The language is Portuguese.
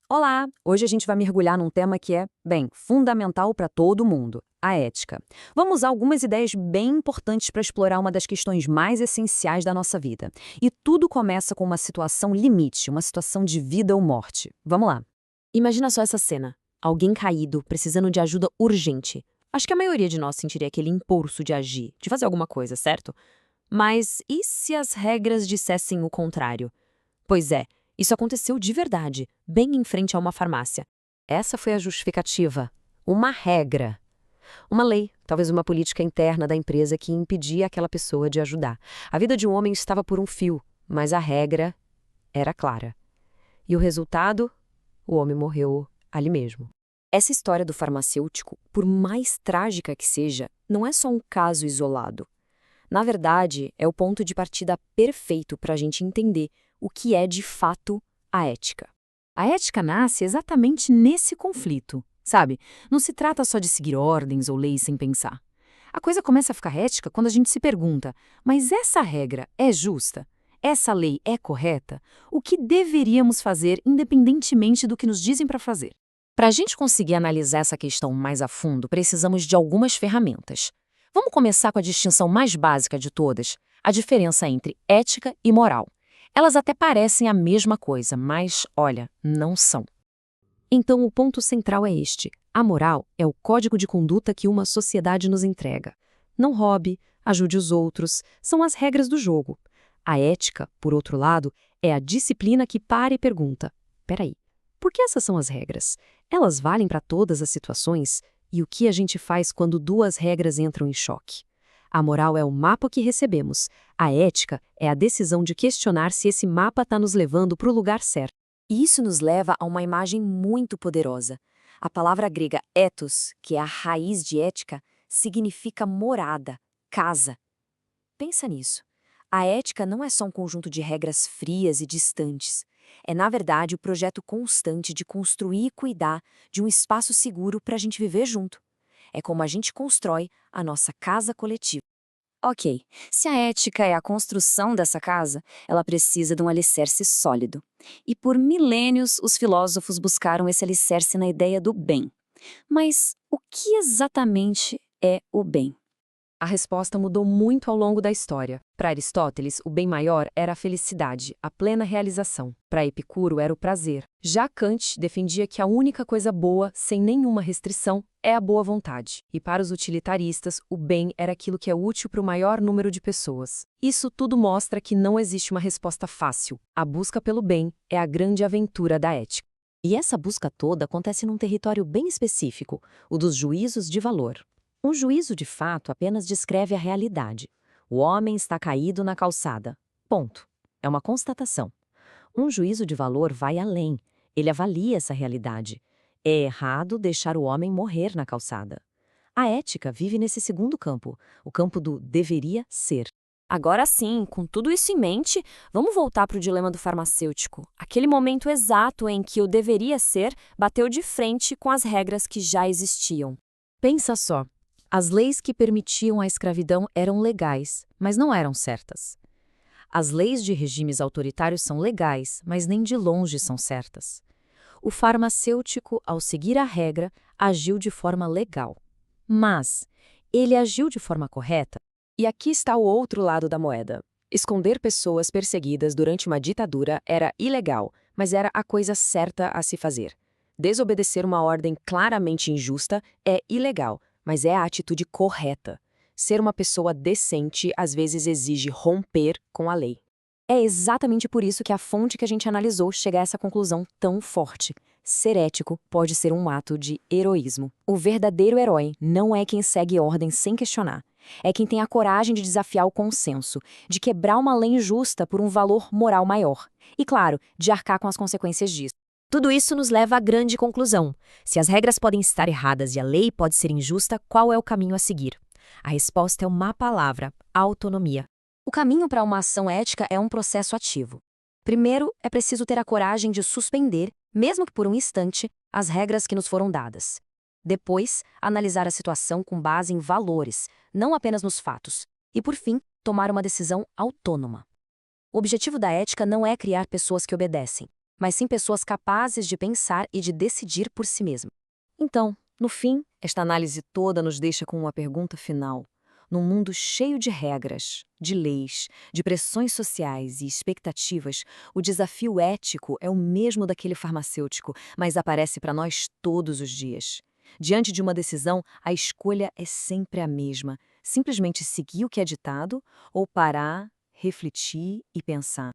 Olá! Hoje a gente vai mergulhar num tema que é, bem, fundamental para todo mundo, a ética. Vamos usar algumas ideias bem importantes para explorar uma das questões mais essenciais da nossa vida. E tudo começa com uma situação limite, uma situação de vida ou morte. Vamos lá. Imagina só essa cena. Alguém caído, precisando de ajuda urgente. Acho que a maioria de nós sentiria aquele impulso de agir, de fazer alguma coisa, certo? Mas e se as regras dissessem o contrário? Pois é, isso aconteceu de verdade, bem em frente a uma farmácia. Essa foi a justificativa. Uma regra. Uma lei, talvez uma política interna da empresa que impedia aquela pessoa de ajudar. A vida de um homem estava por um fio, mas a regra era clara. E o resultado? O homem morreu ali mesmo. Essa história do farmacêutico, por mais trágica que seja, não é só um caso isolado. Na verdade, é o ponto de partida perfeito para a gente entender o que é de fato a ética. A ética nasce exatamente nesse conflito, sabe? Não se trata só de seguir ordens ou leis sem pensar. A coisa começa a ficar ética quando a gente se pergunta: mas essa regra é justa? Essa lei é correta? O que deveríamos fazer independentemente do que nos dizem para fazer? Para a gente conseguir analisar essa questão mais a fundo, precisamos de algumas ferramentas. Vamos começar com a distinção mais básica de todas, a diferença entre ética e moral. Elas até parecem a mesma coisa, mas, olha, não são. Então, o ponto central é este. A moral é o código de conduta que uma sociedade nos entrega. Não roube, ajude os outros, são as regras do jogo. A ética, por outro lado, é a disciplina que para e pergunta: peraí, por que essas são as regras? Elas valem para todas as situações? E o que a gente faz quando duas regras entram em choque? A moral é o mapa que recebemos. A ética é a decisão de questionar se esse mapa está nos levando para o lugar certo. E isso nos leva a uma imagem muito poderosa. A palavra grega ethos, que é a raiz de ética, significa morada, casa. Pensa nisso. A ética não é só um conjunto de regras frias e distantes. É, na verdade, o projeto constante de construir e cuidar de um espaço seguro para a gente viver junto. É como a gente constrói a nossa casa coletiva. Ok, se a ética é a construção dessa casa, ela precisa de um alicerce sólido. E por milênios, os filósofos buscaram esse alicerce na ideia do bem. Mas o que exatamente é o bem? A resposta mudou muito ao longo da história. Para Aristóteles, o bem maior era a felicidade, a plena realização. Para Epicuro, era o prazer. Já Kant defendia que a única coisa boa, sem nenhuma restrição, é a boa vontade. E para os utilitaristas, o bem era aquilo que é útil para o maior número de pessoas. Isso tudo mostra que não existe uma resposta fácil. A busca pelo bem é a grande aventura da ética. E essa busca toda acontece num território bem específico, o dos juízos de valor. Um juízo de fato apenas descreve a realidade. O homem está caído na calçada. Ponto. É uma constatação. Um juízo de valor vai além. Ele avalia essa realidade. É errado deixar o homem morrer na calçada. A ética vive nesse segundo campo, o campo do deveria ser. Agora sim, com tudo isso em mente, vamos voltar para o dilema do farmacêutico. Aquele momento exato em que o deveria ser bateu de frente com as regras que já existiam. Pensa só. As leis que permitiam a escravidão eram legais, mas não eram certas. As leis de regimes autoritários são legais, mas nem de longe são certas. O farmacêutico, ao seguir a regra, agiu de forma legal. Mas ele agiu de forma correta? E aqui está o outro lado da moeda. Esconder pessoas perseguidas durante uma ditadura era ilegal, mas era a coisa certa a se fazer. Desobedecer uma ordem claramente injusta é ilegal, mas é a atitude correta. Ser uma pessoa decente às vezes exige romper com a lei. É exatamente por isso que a fonte que a gente analisou chega a essa conclusão tão forte. Ser ético pode ser um ato de heroísmo. O verdadeiro herói não é quem segue ordens sem questionar. É quem tem a coragem de desafiar o consenso, de quebrar uma lei injusta por um valor moral maior. E, claro, de arcar com as consequências disso. Tudo isso nos leva à grande conclusão. Se as regras podem estar erradas e a lei pode ser injusta, qual é o caminho a seguir? A resposta é uma palavra: autonomia. O caminho para uma ação ética é um processo ativo. Primeiro, é preciso ter a coragem de suspender, mesmo que por um instante, as regras que nos foram dadas. Depois, analisar a situação com base em valores, não apenas nos fatos. E, por fim, tomar uma decisão autônoma. O objetivo da ética não é criar pessoas que obedecem. mas sim pessoas capazes de pensar e de decidir por si mesmas. Então, no fim, esta análise toda nos deixa com uma pergunta final. Num mundo cheio de regras, de leis, de pressões sociais e expectativas, o desafio ético é o mesmo daquele farmacêutico, mas aparece para nós todos os dias. Diante de uma decisão, a escolha é sempre a mesma: simplesmente seguir o que é ditado ou parar, refletir e pensar.